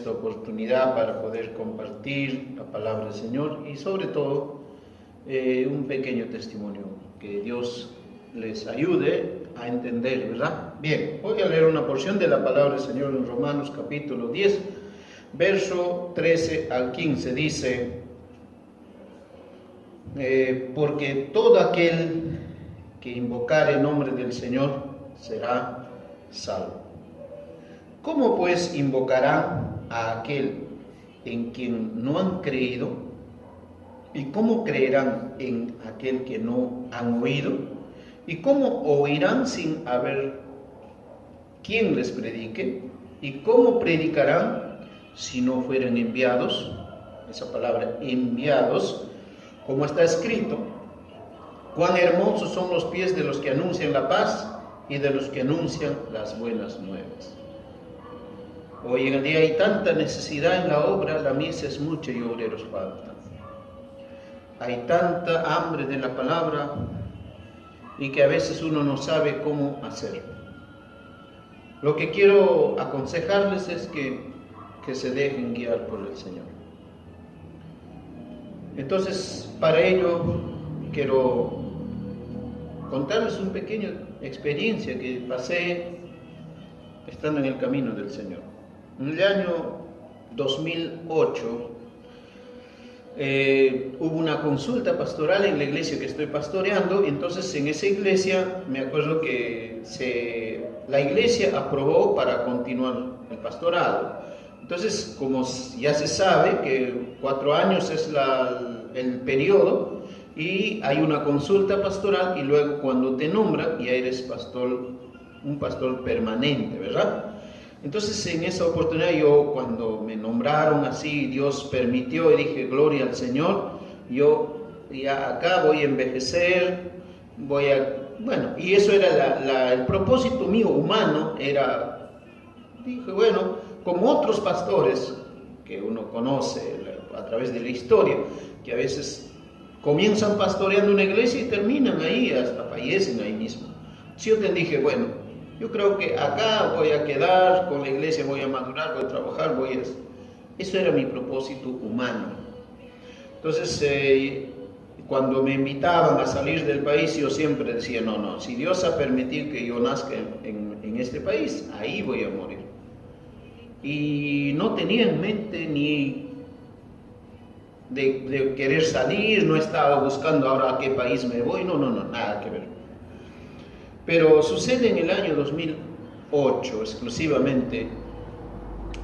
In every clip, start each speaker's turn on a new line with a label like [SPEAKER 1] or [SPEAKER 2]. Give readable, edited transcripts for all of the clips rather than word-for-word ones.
[SPEAKER 1] esta oportunidad para poder compartir la palabra del Señor y sobre todo un pequeño testimonio, que Dios les ayude a entender, ¿verdad? Bien, voy a leer una porción de la palabra del Señor en Romanos capítulo 10, verso 13 al 15, dice: porque todo aquel que invocare el nombre del Señor será salvo. ¿Cómo pues invocarán a aquel en quien no han creído? ¿Y cómo creerán en aquel que no han oído? ¿Y cómo oirán sin haber quien les predique? ¿Y cómo predicarán si no fueren enviados? Esa palabra, enviados, como está escrito: cuán hermosos son los pies de los que anuncian la paz y de los que anuncian las buenas nuevas. Hoy en día hay tanta necesidad en la obra, la mies es mucha y obreros faltan. Hay tanta hambre de la palabra y que a veces uno no sabe cómo hacerlo. Lo que quiero aconsejarles es que se dejen guiar por el Señor. Entonces, para ello quiero contarles una pequeña experiencia que pasé estando en el camino del Señor. En el año 2008 hubo una consulta pastoral en la iglesia que estoy pastoreando, y entonces en esa iglesia me acuerdo que la iglesia aprobó para continuar el pastorado. Entonces, como ya se sabe que 4 años es el periodo, y hay una consulta pastoral, y luego cuando te nombran ya eres pastor, un pastor permanente, ¿verdad? Entonces en esa oportunidad yo, cuando me nombraron así, Dios permitió, y dije gloria al Señor, yo ya acá voy a envejecer, y eso era el propósito mío humano, dije bueno, como otros pastores que uno conoce a través de la historia, que a veces comienzan pastoreando una iglesia y terminan ahí, hasta fallecen ahí mismo. Si yo te dije, bueno, yo creo que acá voy a quedar con la iglesia, voy a madurar, voy a trabajar, Eso era mi propósito humano. Entonces, cuando me invitaban a salir del país, yo siempre decía, no, si Dios ha permitido que yo nazca en este país, ahí voy a morir. Y no tenía en mente ni de querer salir, no estaba buscando ahora a qué país me voy, no, nada que ver. Pero sucede en el año 2008, exclusivamente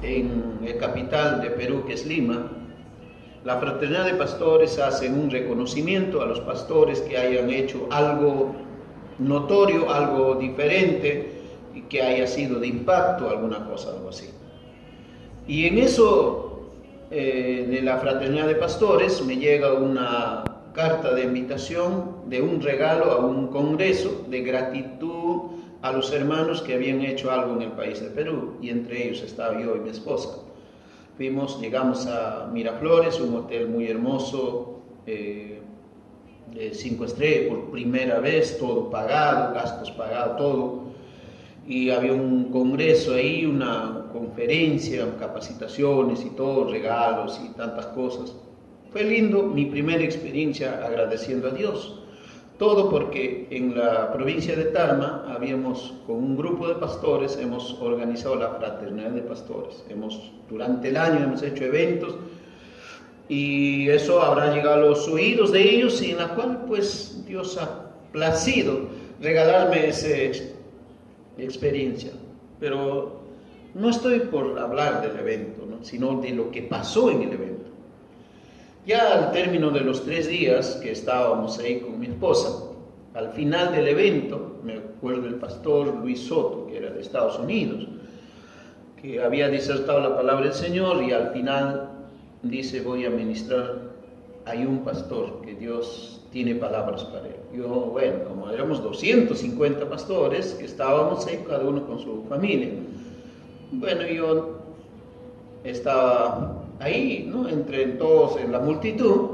[SPEAKER 1] en la capital de Perú, que es Lima, la Fraternidad de Pastores hace un reconocimiento a los pastores que hayan hecho algo notorio, algo diferente, y que haya sido de impacto, alguna cosa, algo así. Y en eso de la Fraternidad de Pastores me llega una carta de invitación de un regalo a un congreso de gratitud a los hermanos que habían hecho algo en el país de Perú, y entre ellos estaba yo y mi esposa. Llegamos a Miraflores, un hotel muy hermoso, de 5 estrellas, por primera vez, todo pagado, gastos pagados, todo. Y había un congreso ahí, una conferencia, capacitaciones y todo, regalos y tantas cosas. Fue lindo, mi primera experiencia agradeciendo a Dios. Todo porque en la provincia de Tarma con un grupo de pastores, hemos organizado la Fraternidad de Pastores. Durante el año hemos hecho eventos, y eso habrá llegado a los oídos de ellos, y en la cual pues Dios ha placido regalarme esa experiencia. Pero no estoy por hablar del evento, ¿no?, sino de lo que pasó en el evento. Ya al término de los 3 días que estábamos ahí con mi esposa, al final del evento, me acuerdo el pastor Luis Soto, que era de Estados Unidos, que había disertado la palabra del Señor, y al final dice: voy a ministrar, hay un pastor que Dios tiene palabras para él. Yo, bueno, como éramos 250 pastores que estábamos ahí, cada uno con su familia, bueno, yo estaba ahí, ¿no?, entre todos en la multitud,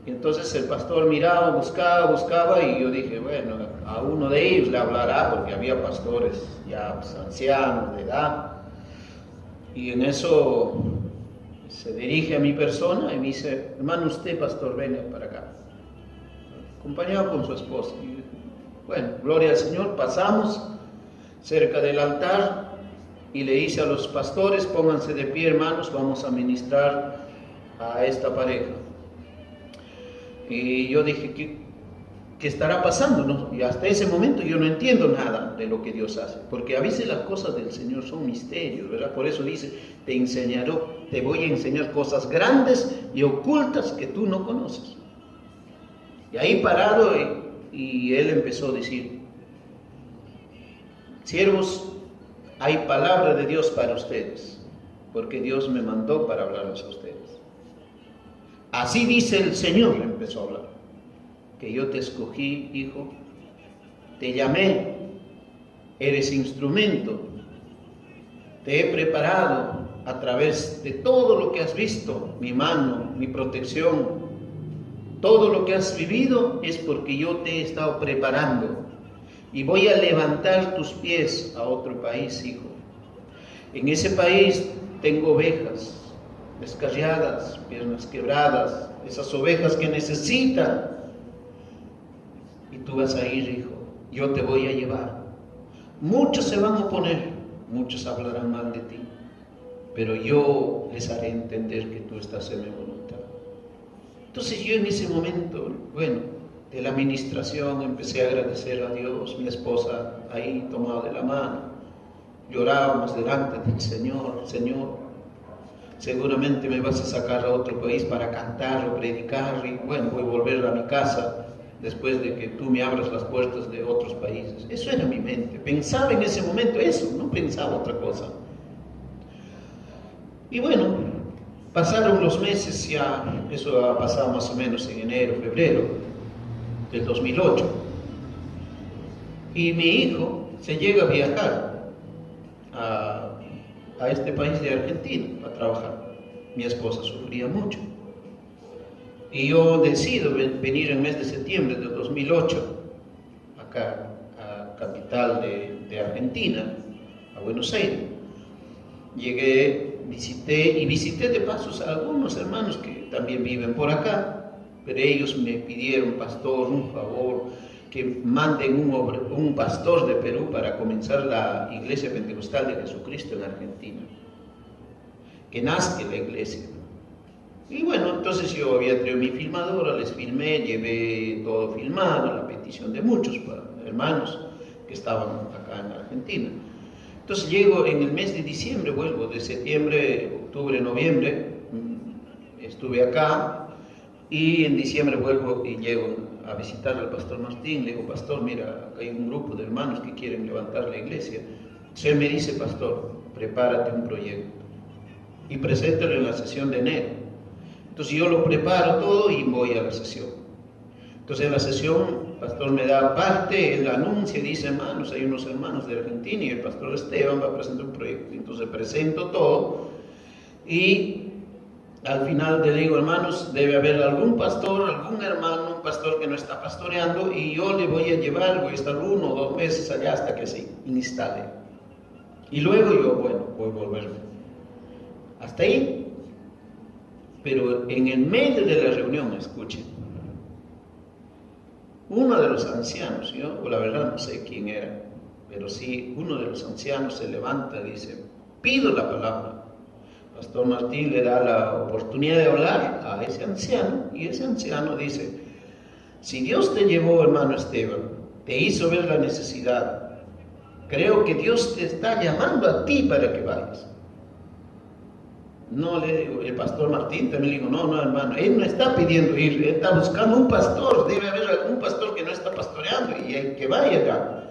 [SPEAKER 1] y entonces el pastor miraba, buscaba, y yo dije, bueno, a uno de ellos le hablará, porque había pastores ya pues, ancianos de edad. Y en eso se dirige a mi persona y me dice, hermano, usted, pastor, venga para acá, acompañado con su esposa. Y bueno, gloria al Señor, pasamos cerca del altar y le dice a los pastores, pónganse de pie, hermanos, vamos a ministrar a esta pareja. Y yo dije, ¿qué estará pasando? ¿No? Y hasta ese momento yo no entiendo nada de lo que Dios hace, porque a veces las cosas del Señor son misterios, ¿verdad? Por eso dice, te voy a enseñar cosas grandes y ocultas que tú no conoces. Y ahí parado, y él empezó a decir, siervos, hay palabra de Dios para ustedes, porque Dios me mandó para hablarles a ustedes. Así dice el Señor, empezó a hablar, que yo te escogí, hijo, te llamé, eres instrumento, te he preparado a través de todo lo que has visto, mi mano, mi protección, todo lo que has vivido es porque yo te he estado preparando y voy a levantar tus pies a otro país, hijo. En ese país tengo ovejas descarriadas, piernas quebradas, esas ovejas que necesitan. Y tú vas a ir, hijo, yo te voy a llevar. Muchos se van a oponer, muchos hablarán mal de ti, pero yo les haré entender que tú estás en mi voluntad. Entonces yo en ese momento, bueno, de la administración empecé a agradecer a Dios, mi esposa ahí tomada de la mano, llorábamos delante del Señor, Señor, seguramente me vas a sacar a otro país para cantar o predicar y bueno, voy a volver a mi casa después de que tú me abras las puertas de otros países. Eso era mi mente, pensaba en ese momento eso, no pensaba otra cosa. Y bueno, pasaron los meses ya, eso ha pasado más o menos en enero, febrero del 2008. Y mi hijo se llega a viajar a este país de Argentina a trabajar. Mi esposa sufría mucho. Y yo decido venir en el mes de septiembre del 2008 acá a capital de Argentina, a Buenos Aires. Llegué, visité de pasos a algunos hermanos que también viven por acá, pero ellos me pidieron, pastor, un favor, que manden un pastor de Perú para comenzar la Iglesia Pentecostal de Jesucristo en Argentina, que nazca la iglesia. Y bueno, entonces yo había traído mi filmadora, les filmé, llevé todo filmado, la petición de muchos hermanos que estaban acá en Argentina. Entonces llego en el mes de diciembre, vuelvo de septiembre, octubre, noviembre, estuve acá y en diciembre vuelvo y llego a visitar al pastor Martín. Le digo, pastor, mira, acá hay un grupo de hermanos que quieren levantar la iglesia. Entonces él me dice, pastor, prepárate un proyecto y preséntalo en la sesión de enero. Entonces yo lo preparo todo y voy a la sesión. Entonces en la sesión el pastor me da parte, él anuncia y dice, hermanos, hay unos hermanos de Argentina y el pastor Esteban va a presentar un proyecto. Entonces presento todo y al final le digo, hermanos, debe haber algún pastor, algún hermano, un pastor que no está pastoreando y yo le voy a llevar, voy a estar 1 o 2 meses allá hasta que se instale. Y luego yo, bueno, voy a volverme. Hasta ahí. Pero en el medio de la reunión, escuchen, uno de los ancianos, yo la verdad no sé quién era, pero sí, uno de los ancianos se levanta y dice, pido la palabra. Pastor Martín le da la oportunidad de hablar a ese anciano y ese anciano dice, si Dios te llevó, hermano Esteban, te hizo ver la necesidad, creo que Dios te está llamando a ti para que vayas. No, le digo, el pastor Martín también le digo, no, hermano, él no está pidiendo ir, él está buscando un pastor, debe haber algún pastor que no está pastoreando y hay que vaya acá.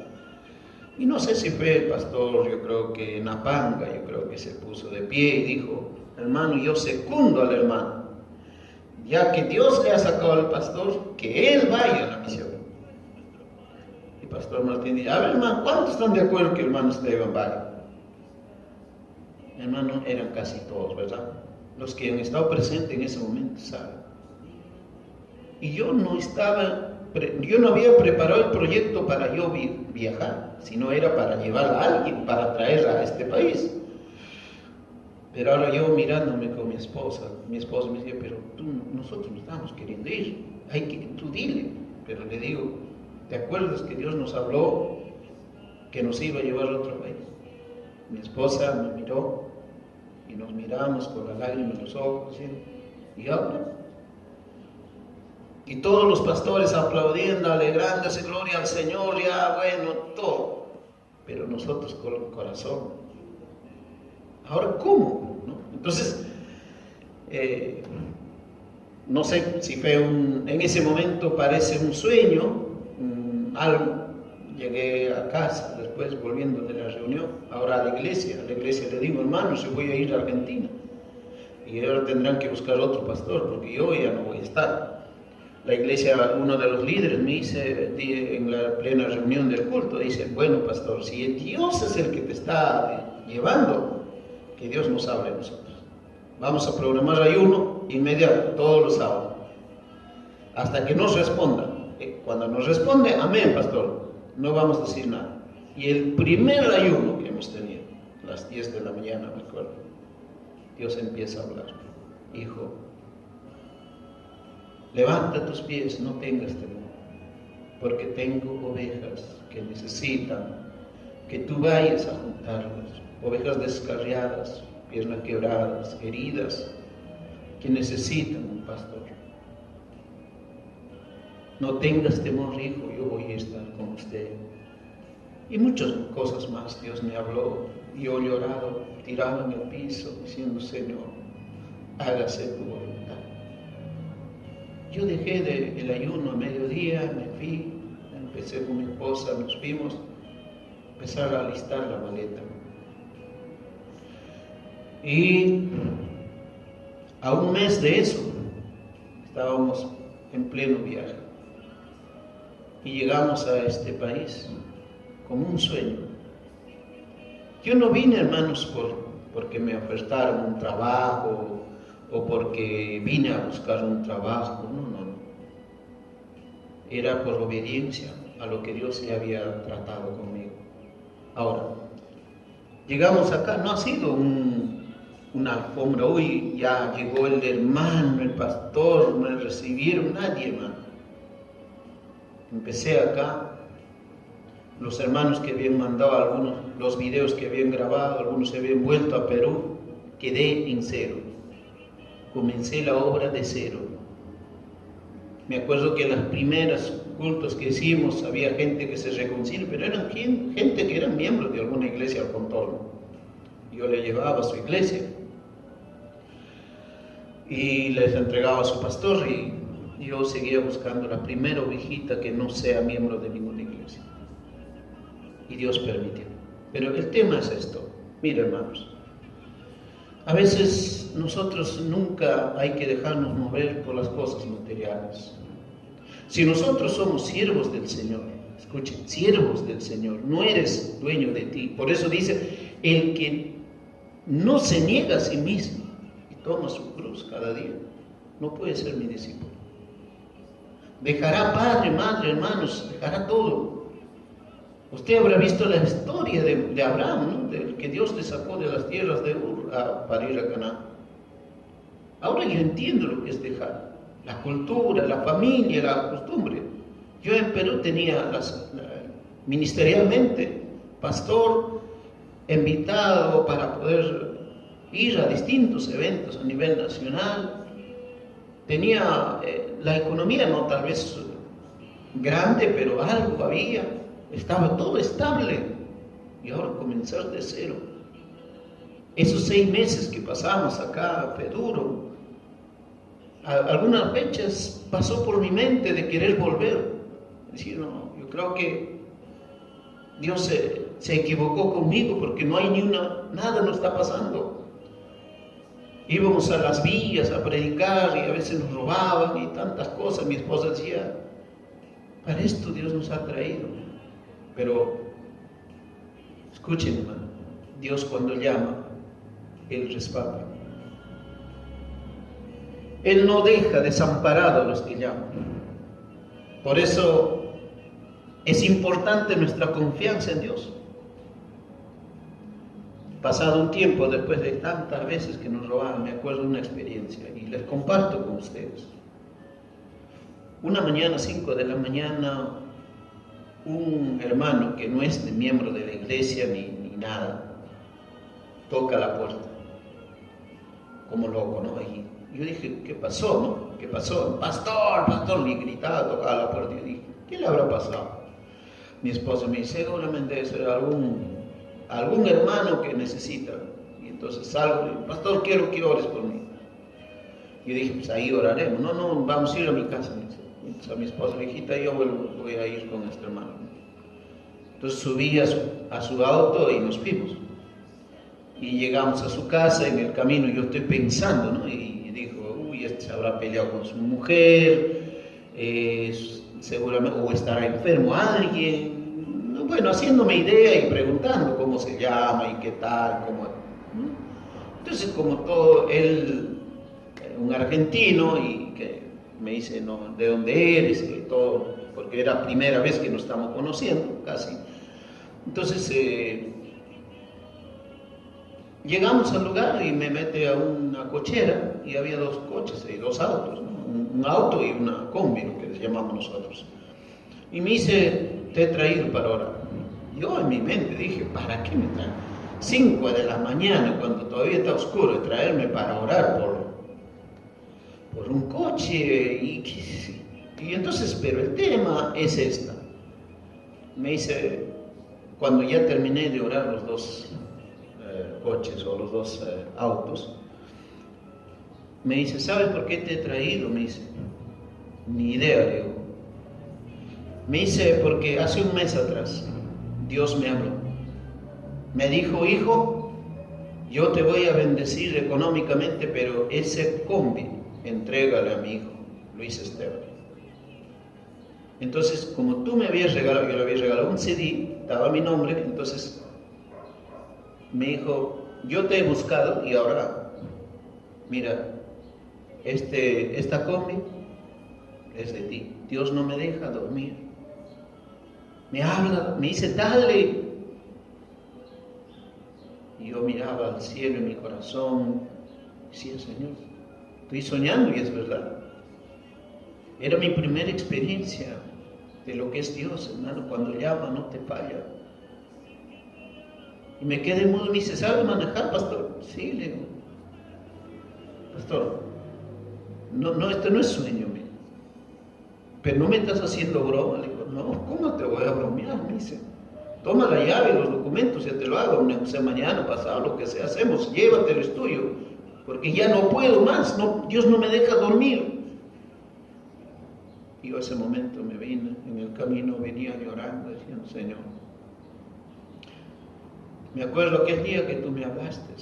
[SPEAKER 1] Y no sé si fue el pastor, yo creo que Napanga, yo creo que se puso de pie y dijo, hermano, yo secundo al hermano, ya que Dios le ha sacado al pastor, que él vaya a la misión. Y el pastor Martín dice, a ver, hermano, ¿cuántos están de acuerdo que el hermano Esteban vaya? Hermano, eran casi todos, ¿verdad? Los que han estado presentes en ese momento saben. Y yo no había preparado el proyecto para yo viajar, sino era para llevar a alguien, para traer a este país. Pero ahora yo mirándome con mi esposa me decía, pero nosotros no estamos queriendo ir, tú dile. Pero le digo, ¿te acuerdas que Dios nos habló que nos iba a llevar a otro país? Mi esposa me miró y nos miramos con la lágrima en los ojos, ¿y ahora? Y todos los pastores aplaudiendo, alegrándose, gloria al Señor, ya bueno, todo. Pero nosotros con el corazón. Ahora, ¿cómo? ¿No? Entonces, no sé si fue en ese momento parece un sueño, algo. Llegué a casa, después volviendo de la reunión, ahora a la iglesia le digo, hermanos, yo voy a ir a Argentina. Y ahora tendrán que buscar otro pastor, porque yo ya no voy a estar. La iglesia, uno de los líderes me dice, en la plena reunión del culto, dice, bueno, pastor, si Dios es el que te está llevando, que Dios nos hable a nosotros. Vamos a programar ayuno inmediato, todos los sábados, hasta que nos responda. Cuando nos responde, amén, pastor, no vamos a decir nada. Y el primer ayuno que hemos tenido, a las 10 de la mañana, me acuerdo, Dios empieza a hablar. Hijo, levanta tus pies, no tengas temor, porque tengo ovejas que necesitan que tú vayas a juntarlas, ovejas descarriadas, piernas quebradas, heridas, que necesitan un pastor. No tengas temor, hijo, yo voy a estar con usted. Y muchas cosas más Dios me habló. Yo llorado, tirado en el piso, diciendo, Señor, hágase tu voluntad. Yo dejé el ayuno a mediodía, me fui, empecé con mi esposa, nos fuimos, empezar a alistar la maleta. Y a un mes de eso, estábamos en pleno viaje. Y llegamos a este país como un sueño. Yo no vine, hermanos, porque me ofertaron un trabajo o porque vine a buscar un trabajo. No. Era por obediencia a lo que Dios ya había tratado conmigo. Ahora, llegamos acá, no ha sido una alfombra, uy, ya llegó el hermano, el pastor, me recibieron, nadie, hermano. Empecé acá, los hermanos que habían mandado algunos, los videos que habían grabado, algunos se habían vuelto a Perú, quedé en cero. Comencé la obra de cero. Me acuerdo que en las primeras cultos que hicimos había gente que se reconcilió, pero eran gente que eran miembros de alguna iglesia al contorno. Yo le llevaba a su iglesia y les entregaba a su pastor y yo seguía buscando la primera ovejita que no sea miembro de ninguna iglesia. Y Dios permitió. Pero el tema es esto. Mira, hermanos, a veces nosotros nunca hay que dejarnos mover por las cosas materiales. Si nosotros somos siervos del Señor, escuchen, siervos del Señor, no eres dueño de ti. Por eso dice, el que no se niega a sí mismo y toma su cruz cada día, no puede ser mi discípulo. Dejará padre, madre, hermanos, dejará todo. Usted habrá visto la historia de Abraham, ¿no? Del que Dios le sacó de las tierras de Ur para ir a Canaán. Ahora yo entiendo lo que es dejar. La cultura, la familia, la costumbre. Yo en Perú tenía ministerialmente pastor invitado para poder ir a distintos eventos a nivel nacional. Tenía la economía, no tal vez grande, pero algo había. Estaba todo estable. Y ahora comenzar de cero. Esos 6 meses que pasamos acá fue duro. Algunas fechas pasó por mi mente de querer volver. Decir, no, yo creo que Dios se equivocó conmigo porque no hay nada no está pasando. Íbamos a las villas a predicar y a veces nos robaban y tantas cosas. Mi esposa decía, para esto Dios nos ha traído. Pero, escuchen, hermano, Dios cuando llama, Él respalda. Él no deja desamparado a los que llaman. Por eso es importante nuestra confianza en Dios. pasado un tiempo, después de tantas veces que nos robaron, me acuerdo de una experiencia y les comparto con ustedes. Una mañana, 5 de la mañana, un hermano que no es miembro de la iglesia ni nada, toca la puerta, como loco, ¿no? Y yo dije, ¿qué pasó, no? ¿Qué pasó? Pastor, pastor, y gritaba, tocaba la puerta. Y yo dije, ¿qué le habrá pasado? Mi esposa me dice, seguramente es algún hermano que necesita. Y entonces salgo y digo, pastor, quiero que ores por mí. Y yo dije, pues ahí oraremos. No, vamos a ir a mi casa. Entonces a mi esposa le dije, hijita, yo voy a ir con este hermano. Entonces subí a su auto y nos fuimos. Y llegamos a su casa, en el camino yo estoy pensando, ¿no? Y dijo, uy, este se habrá peleado con su mujer, seguramente, o estará enfermo alguien. Bueno, haciéndome idea y preguntando cómo se llama y qué tal, cómo, ¿no? Entonces, como todo, él, un argentino, y que me dice, no, ¿de dónde eres? Y todo, porque era la primera vez que nos estamos conociendo, casi. Entonces, llegamos al lugar y me mete a una cochera y había 2 coches y 2 autos, ¿no? Un auto y una combi, lo que les llamamos nosotros. Y me dice, te he traído para orar. Yo en mi mente dije, ¿para qué me traen? 5 de la mañana, cuando todavía está oscuro, traerme para orar por un coche. Y entonces, pero el tema es esta. Me dice, cuando ya terminé de orar los 2 coches o los 2 autos, me dice, ¿sabes por qué te he traído? Me dice, ni idea, digo. Me dice, porque hace un mes atrás Dios me habló. Me dijo, hijo, yo te voy a bendecir económicamente, pero ese combi, entrégale a mi hijo, Luis Esteban. Entonces, como tú me habías regalado, yo le había regalado un CD, estaba mi nombre, entonces me dijo, yo te he buscado y ahora, mira, esta combi es de ti. Dios no me deja dormir. Me habla, me dice, dale. Y yo miraba al cielo en mi corazón, decía, Señor, estoy soñando y es verdad. Era mi primera experiencia de lo que es Dios, hermano. Cuando llama no te falla. Y me quedé mudo y me dice, ¿sabe manejar, pastor? Sí, le digo, pastor, no, esto no es sueño, mira. Pero no me estás haciendo broma. Le digo, no, ¿cómo te voy a bromear? Me dice, toma la llave, los documentos, ya te lo hago, o sea, mañana, pasado, lo que sea, hacemos, llévatelo, es tuyo, porque ya no puedo más, no, Dios no me deja dormir. Y yo ese momento me vine, en el camino venía llorando, diciendo, Señor, me acuerdo aquel día que tú me hablaste,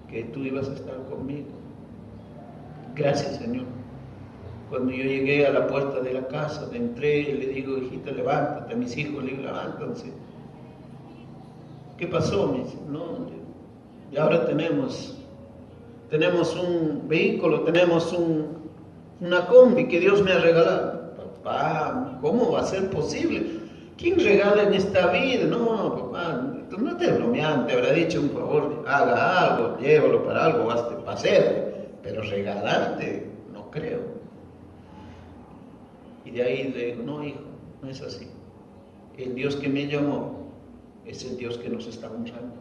[SPEAKER 1] que tú ibas a estar conmigo. Gracias, Señor. Cuando yo llegué a la puerta de la casa, entré y le digo, hijita, levántate. A mis hijos le digo, levántense. ¿Qué pasó? Me dice, no, y ahora tenemos un vehículo, tenemos una combi que Dios me ha regalado. Papá, ¿cómo va a ser posible? ¿Quién regala en esta vida? No, papá, tú no estés bromeando, te habrá dicho un favor, haga algo, llévalo para algo, baste para hacer, pero regalarte, no creo. Y de ahí le digo, no, hijo, no es así. El Dios que me llamó es el Dios que nos está honrando.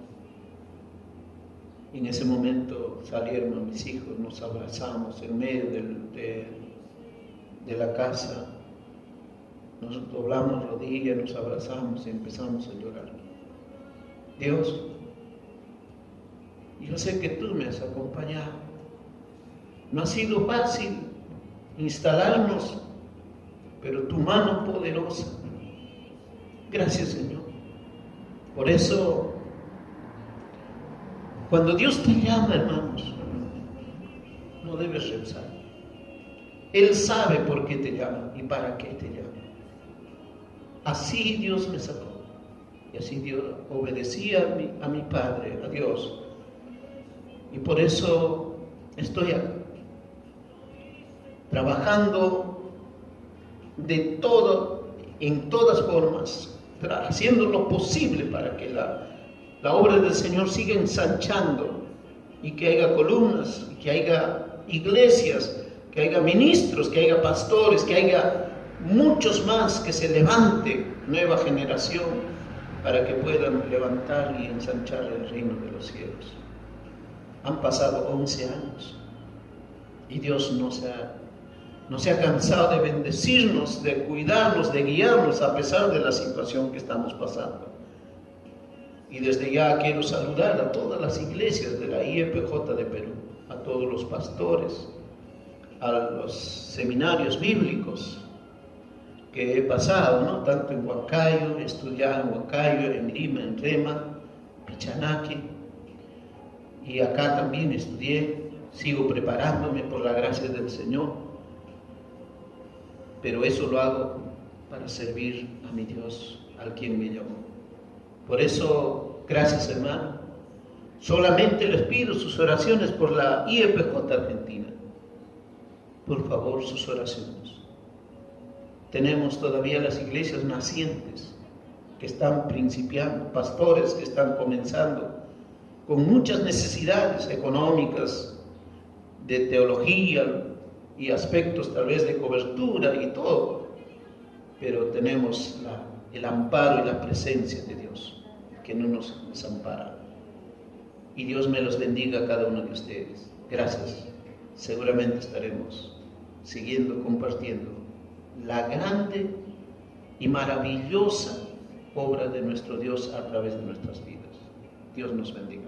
[SPEAKER 1] Y en ese momento salieron mis hijos, nos abrazamos en medio de la casa, nos doblamos rodillas, nos abrazamos y empezamos a llorar. Dios, yo sé que tú me has acompañado. No ha sido fácil instalarnos, pero tu mano poderosa. Gracias, Señor. Por eso, cuando Dios te llama, hermanos, no debes rehusar. Él sabe por qué te llama y para qué te llama. Así Dios me sacó. Y así Dios obedecía a mi Padre, a Dios. Y por eso estoy acá, trabajando en todas formas, haciendo lo posible para que la obra del Señor siga ensanchando y que haya columnas, que haya iglesias, que haya ministros, que haya pastores, que haya muchos más, que se levante nueva generación para que puedan levantar y ensanchar el reino de los cielos. Han pasado 11 años y Dios no se ha cansado de bendecirnos, de cuidarnos, de guiarnos a pesar de la situación que estamos pasando. Y desde ya quiero saludar a todas las iglesias de la IEPJ de Perú, a todos los pastores, a los seminarios bíblicos que he pasado, ¿no? Tanto en Huancayo, he estudiado en Huancayo, en Lima, en Rema, Pichanaki, y acá también estudié, sigo preparándome por la gracia del Señor, pero eso lo hago para servir a mi Dios, al quien me llamó. Por eso, gracias hermano, solamente les pido sus oraciones por la IEPJ Argentina. Por favor, sus oraciones. Tenemos todavía las iglesias nacientes que están principiando, pastores que están comenzando, con muchas necesidades económicas, de teología y aspectos tal vez de cobertura y todo, pero tenemos el amparo y la presencia de Dios, que no nos desampara. Y Dios me los bendiga a cada uno de ustedes. Gracias. Seguramente estaremos siguiendo compartiendo la grande y maravillosa obra de nuestro Dios a través de nuestras vidas. Dios nos bendiga.